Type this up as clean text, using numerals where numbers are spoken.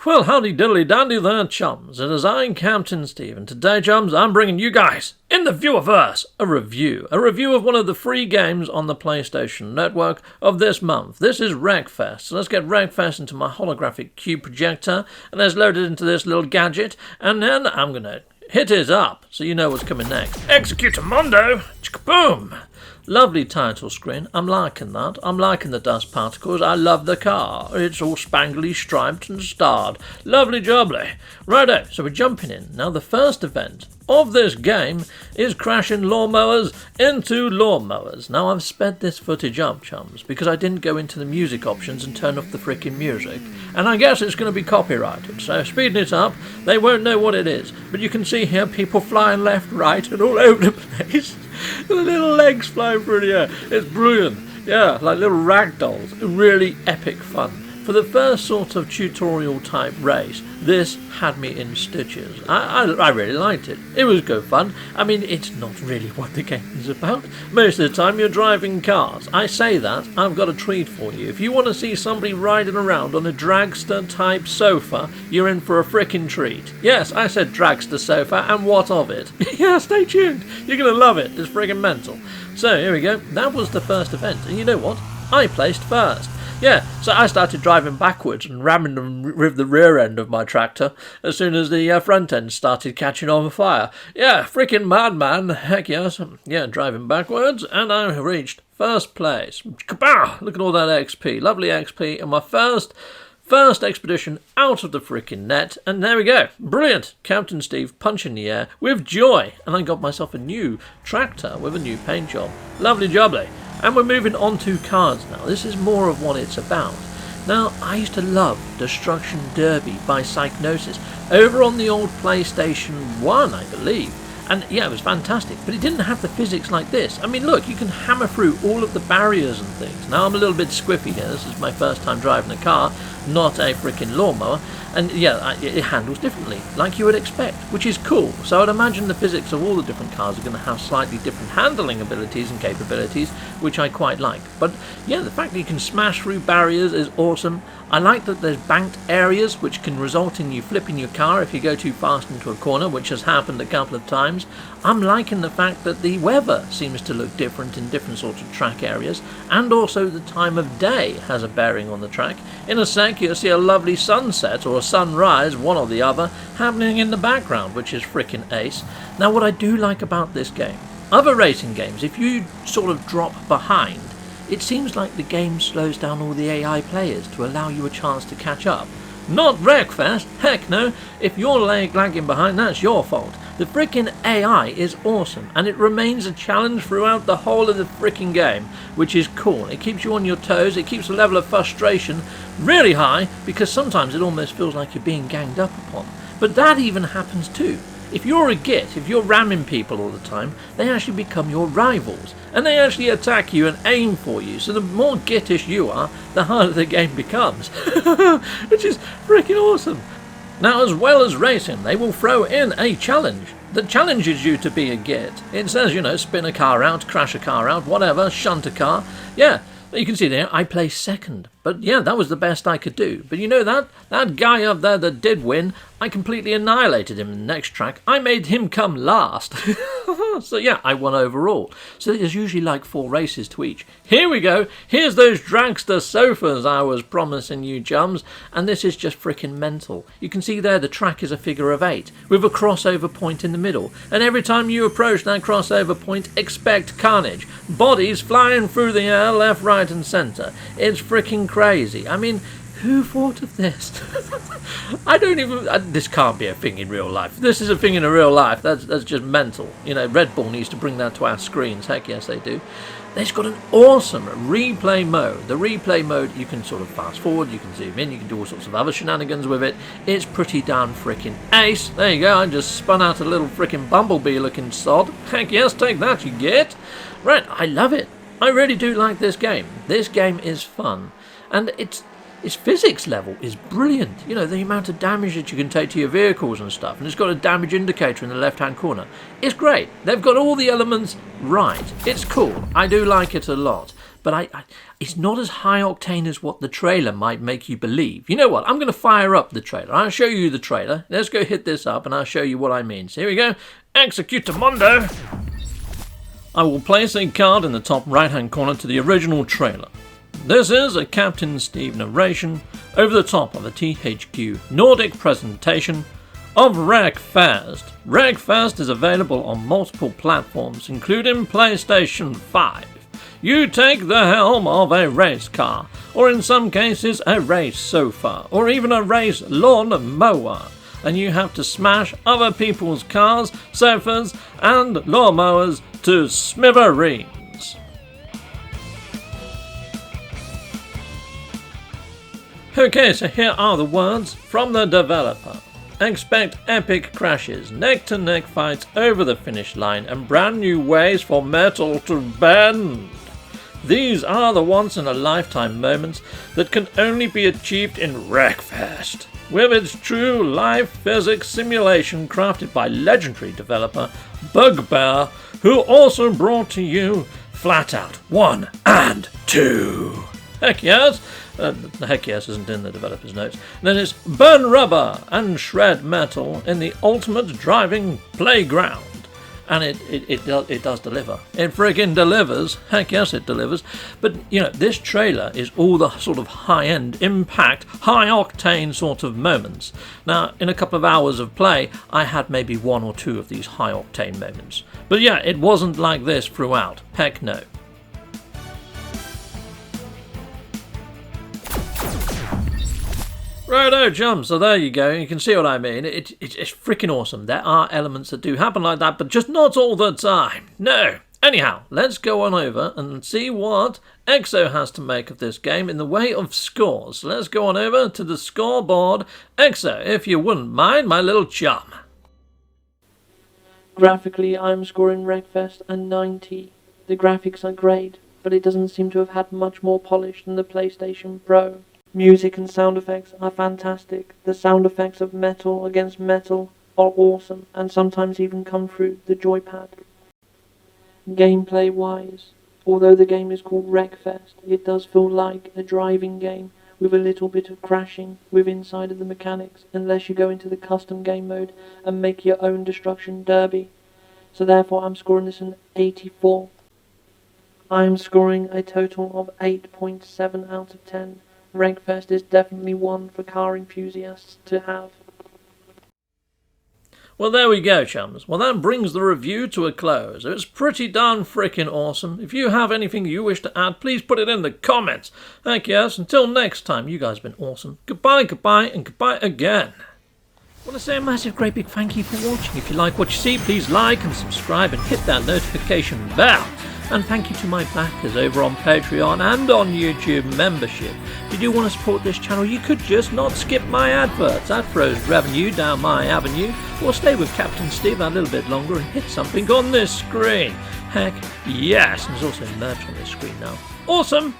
Well, howdy diddly dandy there, chums. It is I, Captain Steve, and today, chums, I'm bringing you guys, in the Viewerverse, a review. A review of one of the free games on the PlayStation Network of this month. This is Wreckfest. So let's get Wreckfest into my holographic cube projector, and let's load it into this little gadget, and then I'm going to hit it up so you know what's coming next. Executamundo! Boom! Lovely title screen. I'm liking that. I'm liking the dust particles. I love the car. It's all spangly, striped and starred. Lovely jubbly. Righto, so we're jumping in. Now the first event of this game is crashing lawnmowers into lawnmowers. Now I've sped this footage up, chums, because I didn't go into the music options and turn off the freaking music. And I guess it's going to be copyrighted, so speeding it up, they won't know what it is. But you can see here people flying left, right and all over the place. The little legs flying through the air. It's brilliant. Yeah, like little rag dolls. Really epic fun. For the first sort of tutorial type race, this had me in stitches. I really liked it. It was good fun. I mean, it's not really what the game is about. Most of the time you're driving cars. I say that, I've got a treat for you. If you want to see somebody riding around on a dragster type sofa, you're in for a frickin' treat. Yes, I said dragster sofa, and what of it? Yeah, stay tuned. You're going to love it. It's friggin' mental. So, here we go. That was the first event. And you know what? I placed first. Yeah, so I started driving backwards and ramming them with the rear end of my tractor as soon as the front end started catching on fire. Yeah, freaking madman, heck yes. Yeah, driving backwards, and I reached first place. Kapow! Look at all that XP, lovely XP, and my first expedition out of the freaking net, and there we go. Brilliant. Captain Steve punching the air with joy, and I got myself a new tractor with a new paint job. Lovely jubbly. And we're moving on to cars now. This is more of what it's about. Now, I used to love Destruction Derby by Psychnosis over on the old PlayStation 1, I believe. And yeah, it was fantastic, but it didn't have the physics like this. I mean, look, you can hammer through all of the barriers and things. Now, I'm a little bit squiffy here. This is my first time driving a car, not a freaking lawnmower. And yeah, it handles differently, like you would expect, which is cool. So I'd imagine the physics of all the different cars are going to have slightly different handling abilities and capabilities, which I quite like. But yeah, the fact that you can smash through barriers is awesome. I like that there's banked areas, which can result in you flipping your car if you go too fast into a corner, which has happened a couple of times. I'm liking the fact that the weather seems to look different in different sorts of track areas, and also the time of day has a bearing on the track. In a sec, you'll see a lovely sunset or a sunrise, one or the other, happening in the background, which is frickin' ace. Now, what I do like about this game, other racing games, if you sort of drop behind, it seems like the game slows down all the AI players to allow you a chance to catch up. Not Wreckfest, heck no. If you're lagging behind, that's your fault. The frickin' AI is awesome, and it remains a challenge throughout the whole of the frickin' game, which is cool. It keeps you on your toes, it keeps the level of frustration really high, because sometimes it almost feels like you're being ganged up upon. But that even happens too. If you're a git, if you're ramming people all the time, they actually become your rivals, and they actually attack you and aim for you, so the more gittish you are, the harder the game becomes. Which is freaking awesome. Now, as well as racing, they will throw in a challenge that challenges you to be a git. It says, you know, spin a car out, crash a car out, whatever, shunt a car. Yeah, you can see there, I placed second. But yeah, that was the best I could do. But you know that guy up there that did win, I completely annihilated him in the next track. I made him come last. So yeah, I won overall. So there's usually like 4 races to each. Here we go. Here's those dragster sofas I was promising you, chums. And this is just freaking mental. You can see there the track is a figure of 8 with a crossover point in the middle. And every time you approach that crossover point, expect carnage. Bodies flying through the air, left, right and centre. It's freaking crazy. I mean, who thought of this? This can't be a thing in real life. This is a thing in real life. That's just mental. You know, Red Bull needs to bring that to our screens. Heck yes, they do. They've got an awesome replay mode. The replay mode, you can sort of fast forward, you can zoom in, you can do all sorts of other shenanigans with it. It's pretty damn freaking ace. There you go, I just spun out a little freaking bumblebee looking sod. Heck yes, take that, you get. Right, I love it. I really do like this game. This game is fun. And its physics level is brilliant. You know, the amount of damage that you can take to your vehicles and stuff. And it's got a damage indicator in the left-hand corner. It's great. They've got all the elements right. It's cool. I do like it a lot. but it's not as high octane as what the trailer might make you believe. You know what? I'm going to fire up the trailer. I'll show you the trailer. Let's go hit this up and I'll show you what I mean. So here we go. Executamundo. I will place a card in the top right hand corner to the original trailer. This is a Captain Steve narration over the top of a THQ Nordic presentation of Wreckfest. Wreckfest is available on multiple platforms, including PlayStation 5. You take the helm of a race car, or in some cases a race sofa, or even a race lawn mower, and you have to smash other people's cars, sofas, and lawnmowers to smithereens. Okay, so here are the words from the developer. Expect epic crashes, neck-to-neck fights over the finish line, and brand new ways for metal to bend. These are the once-in-a-lifetime moments that can only be achieved in Wreckfest, with its true life physics simulation crafted by legendary developer Bugbear, who also brought to you FlatOut 1 and 2. Heck yes! Heck yes isn't in the developer's notes. Then it's burn rubber and shred metal in the ultimate driving playground. And it does deliver. It friggin' delivers. Heck yes, it delivers. But, you know, this trailer is all the sort of high-end impact, high-octane sort of moments. Now, in a couple of hours of play, I had maybe one or two of these high-octane moments. But yeah, it wasn't like this throughout. Heck no. Righto, chums, so there you go, you can see what I mean. It's freaking awesome. There are elements that do happen like that, but just not all the time. No. Anyhow, let's go on over and see what EXO has to make of this game in the way of scores. So let's go on over to the scoreboard. EXO, if you wouldn't mind, my little chum. Graphically, I'm scoring Wreckfest a 90. The graphics are great, but it doesn't seem to have had much more polish than the PlayStation Pro. Music and sound effects are fantastic. The sound effects of metal against metal are awesome and sometimes even come through the joypad. Gameplay-wise, although the game is called Wreckfest, it does feel like a driving game with a little bit of crashing with inside of the mechanics, unless you go into the custom game mode and make your own destruction derby. So therefore I'm scoring this an 84. I'm scoring a total of 8.7 out of 10. Wreckfest is definitely one for car enthusiasts to have. Well, there we go, chums. Well, that brings the review to a close. It's pretty darn frickin' awesome. If you have anything you wish to add, please put it in the comments. Heck yes, until next time, you guys have been awesome. Goodbye, goodbye, and goodbye again. I want to say a massive, great big thank you for watching. If you like what you see, please like and subscribe and hit that notification bell. And thank you to my backers over on Patreon and on YouTube membership. If you do want to support this channel, you could just not skip my adverts. That throws revenue down my avenue. Or stay with Captain Steve a little bit longer and hit something on this screen. Heck yes, and there's also merch on this screen now. Awesome!